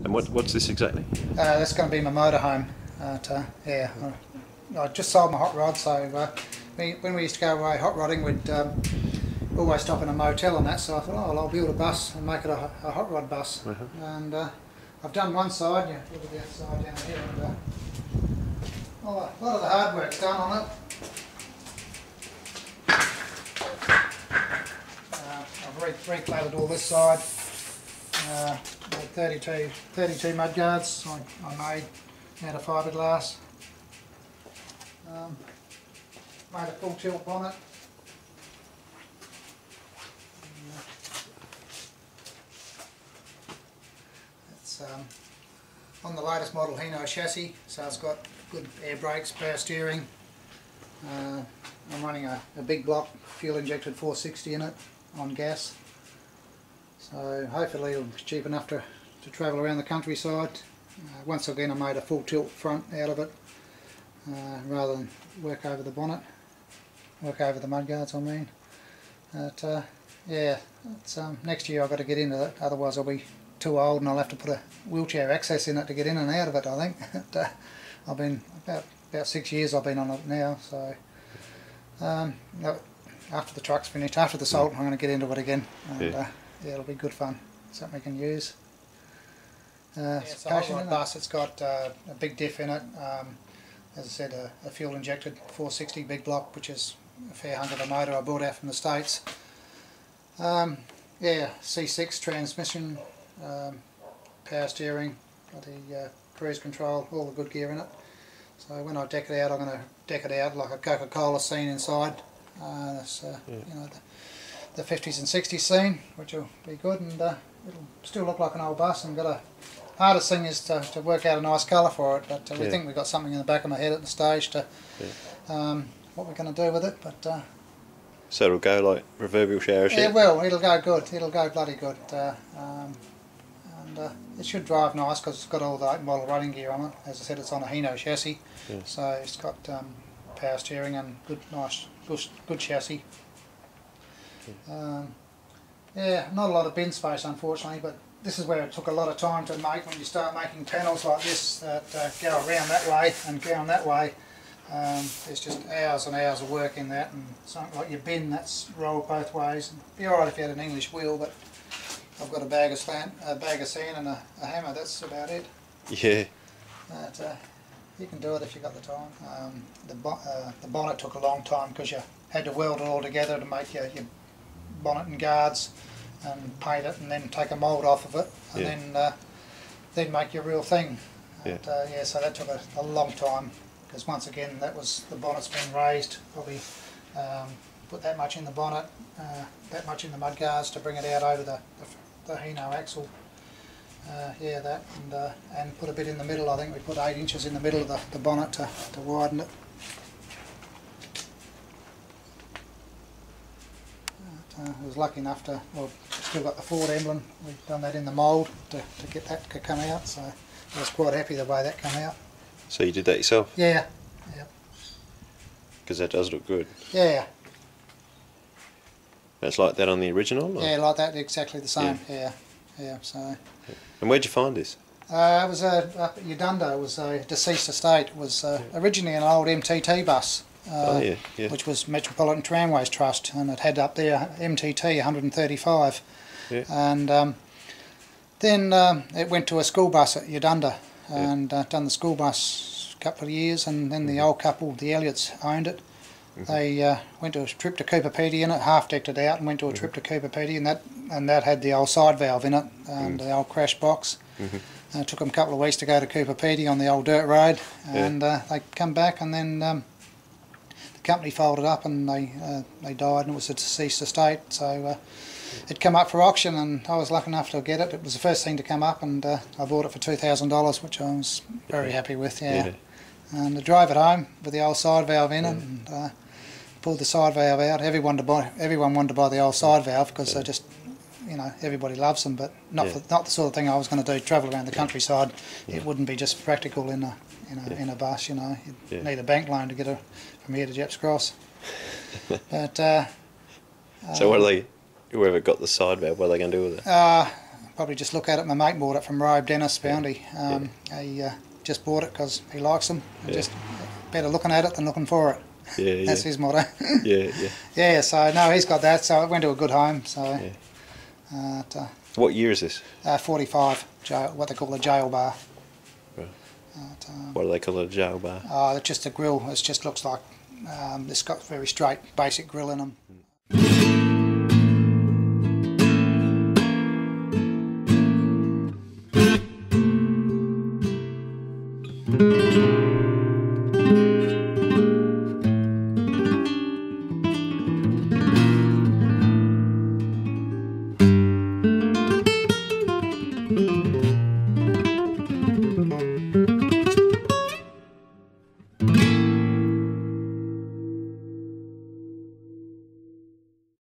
And what's this exactly? That's going to be my motorhome. Yeah, I just sold my hot rod, so when we used to go away hot rodding, we'd always stop in a motel and that, so I thought, oh, well, I'll build a bus and make it a hot rod bus. And I've done one side, you look at the outside down here, and a lot of the hard work's done on it. I've recladed all this side. 32 mud guards I made out of fiberglass. Made a full tilt bonnet. It's on the latest model Hino chassis, so it's got good air brakes, power steering. I'm running a big block fuel injected 460 in it on gas. So hopefully it'll be cheap enough to travel around the countryside. Once again I made a full tilt front out of it, rather than work over the bonnet, work over the mudguards I mean. But yeah, it's, next year I've got to get into it, otherwise I'll be too old and I'll have to put a wheelchair access in it to get in and out of it, I think. I've been about 6 years I've been on it now, so after the truck's finished, after the salt, I'm going to get into it again. And, yeah, it'll be good fun. Something we can use. It's a hot rod bus. It's got a big diff in it. As I said, a fuel injected 460 big block, which is a fair hunk of a motor I bought out from the States. Yeah, C6 transmission, power steering, got the cruise control, all the good gear in it. So when I deck it out, I'm going to deck it out like a Coca-Cola scene inside. That's you know, the 50s and 60s scene, which will be good, and it'll still look like an old bus. And hardest thing is to work out a nice colour for it, but we think we've got something in the back of my head at the stage to what we're going to do with it. But so it'll go like proverbial shower shit? Yeah, well, it'll go good, it'll go bloody good. And it should drive nice because it's got all the 8 model running gear on it. As I said, it's on a Hino chassis, so it's got power steering and good chassis. Yeah, not a lot of bin space unfortunately, but this is where it took a lot of time to make. When you start making panels like this that go around that way and down that way, there's just hours and hours of work in that, and something like your bin that's rolled both ways. It'd be alright if you had an English wheel, but I've got a bag of sand and a hammer, that's about it. Yeah. But you can do it if you've got the time. The bonnet took a long time because you had to weld it all together to make your bonnet and guards and paint it and then take a mould off of it and then make your real thing. And, yeah, so that took a long time because once again the bonnet's been raised, probably put that much in the bonnet, that much in the mudguards to bring it out over the Hino axle. Yeah, that, and put a bit in the middle. I think we put 8 inches in the middle of the bonnet to widen it. I was lucky enough to, well, still got the Ford emblem. We've done that in the mould to get that to come out, so I was quite happy the way that came out. So you did that yourself? Yeah. Yep. Because that does look good. Yeah. That's like that on the original? Or? Yeah, like that, exactly the same. Yeah. Yeah. So. And where'd you find this? It was up at Udunda. It was a deceased estate. It was originally an old MTT bus. Which was Metropolitan Tramways Trust, and it had up there MTT 135, and then it went to a school bus at Udunda and done the school bus a couple of years, and then the old couple, the Elliots, owned it. They went to a trip to Cooper Pedy in it, half decked it out and went to a trip to Cooper Pedy, and that had the old side valve in it and the old crash box. It took them a couple of weeks to go to Cooper Pedy on the old dirt road, and they come back, and then company folded up and they died, and it was a deceased estate, so it came up for auction and I was lucky enough to get it. It was the first thing to come up, and I bought it for $2,000, which I was very happy with. And I drove it home with the old side valve in it, and pulled the side valve out. Everyone wanted to buy the old side valve because they just, you know, everybody loves them, but not the sort of thing I was going to do, travel around the countryside. It wouldn't be just practical in a bus, you know. You'd need a bank loan to get from here to Jepp's Cross. But so whoever got the side valve, what are they going to do with it? probably just look at it. My mate bought it from Robe Dennis Bounty. He just bought it because he likes them. Just better looking at it than looking for it. Yeah, That's his motto. yeah, yeah. Yeah, so no, he's got that. So it went to a good home. So, What year is this? 45, what they call a jail bar. Right. What do they call it, a jail bar? It's just a grill. It just looks like it's got very straight, basic grill in them.